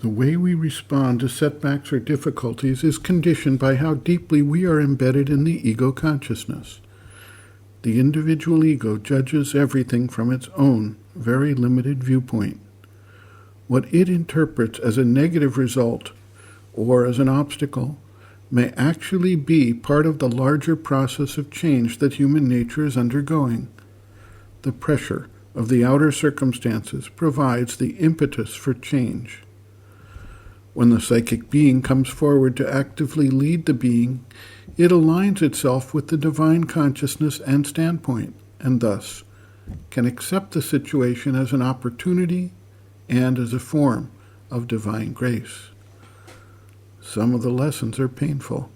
The way we respond to setbacks or difficulties is conditioned by how deeply we are embedded in the ego consciousness. The individual ego judges everything from its own very limited viewpoint. What it interprets as a negative result or as an obstacle may actually be part of the larger process of change that human nature is undergoing. The pressure of the outer circumstances provides the impetus for change. When the psychic being comes forward to actively lead the being, it aligns itself with the divine consciousness and standpoint, and thus can accept the situation as an opportunity and as a form of divine grace. Some of the lessons are painful.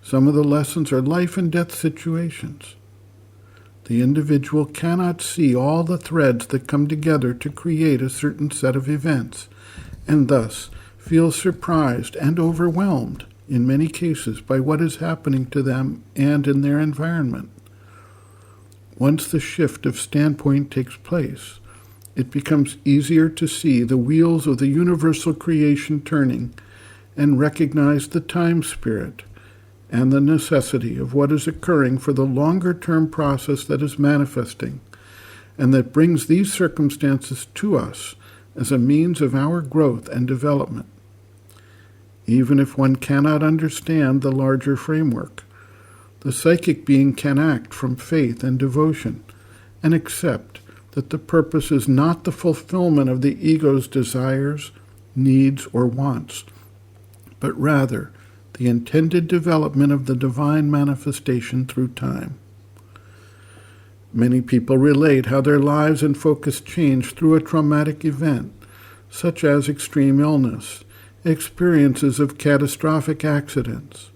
Some of the lessons are life and death situations. The individual cannot see all the threads that come together to create a certain set of events, and thus feels surprised and overwhelmed in many cases by what is happening to them and in their environment. Once the shift of standpoint takes place, it becomes easier to see the wheels of the universal creation turning and recognize the time spirit and the necessity of what is occurring for the longer-term process that is manifesting and that brings these circumstances to us as a means of our growth and development. Even if one cannot understand the larger framework, the psychic being can act from faith and devotion and accept that the purpose is not the fulfillment of the ego's desires, needs, or wants, but rather the intended development of the divine manifestation through time. Many people relate how their lives and focus change through a traumatic event, such as extreme illness, experiences of catastrophic accidents,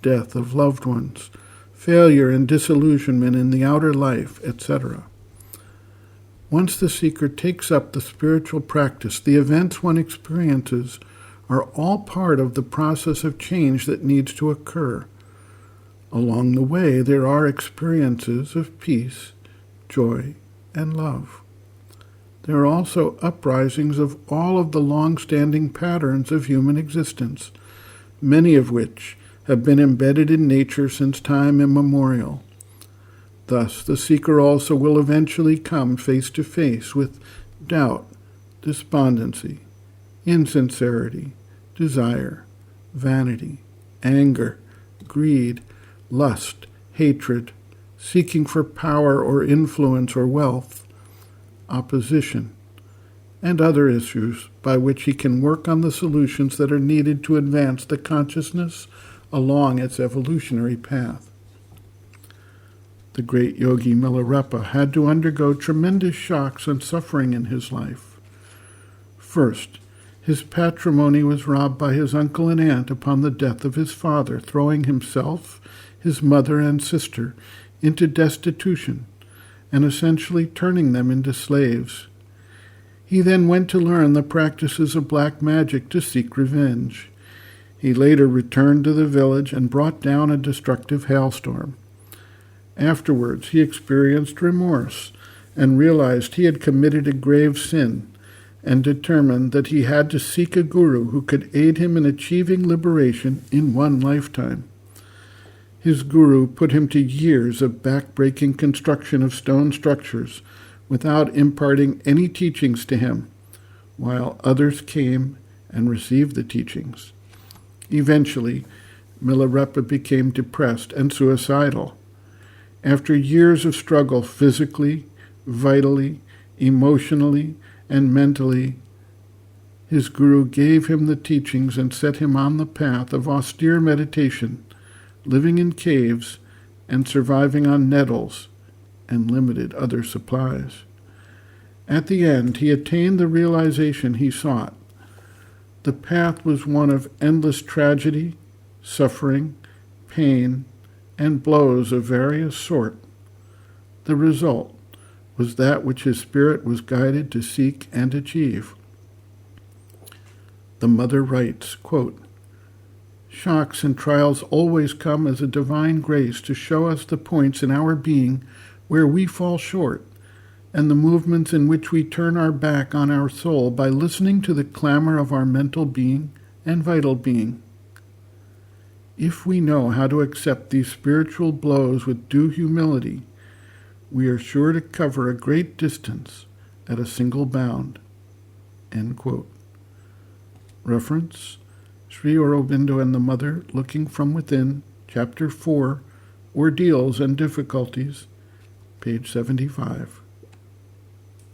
death of loved ones, failure and disillusionment in the outer life, etc. Once the seeker takes up the spiritual practice, the events one experiences are all part of the process of change that needs to occur. Along the way, there are experiences of peace, joy, and love. There are also uprisings of all of the long-standing patterns of human existence, many of which have been embedded in nature since time immemorial. Thus, the seeker also will eventually come face to face with doubt, despondency, insincerity, desire, vanity, anger, greed, lust, hatred, seeking for power or influence or wealth, opposition, and other issues by which he can work on the solutions that are needed to advance the consciousness along its evolutionary path. The great yogi Milarepa had to undergo tremendous shocks and suffering in his life. First, his patrimony was robbed by his uncle and aunt upon the death of his father, throwing himself, his mother, and sister into destitution and essentially turning them into slaves. He then went to learn the practices of black magic to seek revenge. He later returned to the village and brought down a destructive hailstorm. Afterwards, he experienced remorse and realized he had committed a grave sin and determined that he had to seek a guru who could aid him in achieving liberation in one lifetime. His guru put him to years of back-breaking construction of stone structures without imparting any teachings to him, while others came and received the teachings. Eventually, Milarepa became depressed and suicidal. After years of struggle physically, vitally, emotionally, and mentally, his guru gave him the teachings and set him on the path of austere meditation, living in caves and surviving on nettles and limited other supplies. At the end, he attained the realization he sought. The path was one of endless tragedy, suffering, pain, and blows of various sort. The result was that which his spirit was guided to seek and achieve. The mother writes, quote, "Shocks and trials always come as a divine grace to show us the points in our being where we fall short and the movements in which we turn our back on our soul by listening to the clamor of our mental being and vital being. If we know how to accept these spiritual blows with due humility, we are sure to cover a great distance at a single bound." End quote. Reference: Sri Aurobindo and the Mother Looking from Within, Chapter 4, Ordeals and Difficulties, page 75.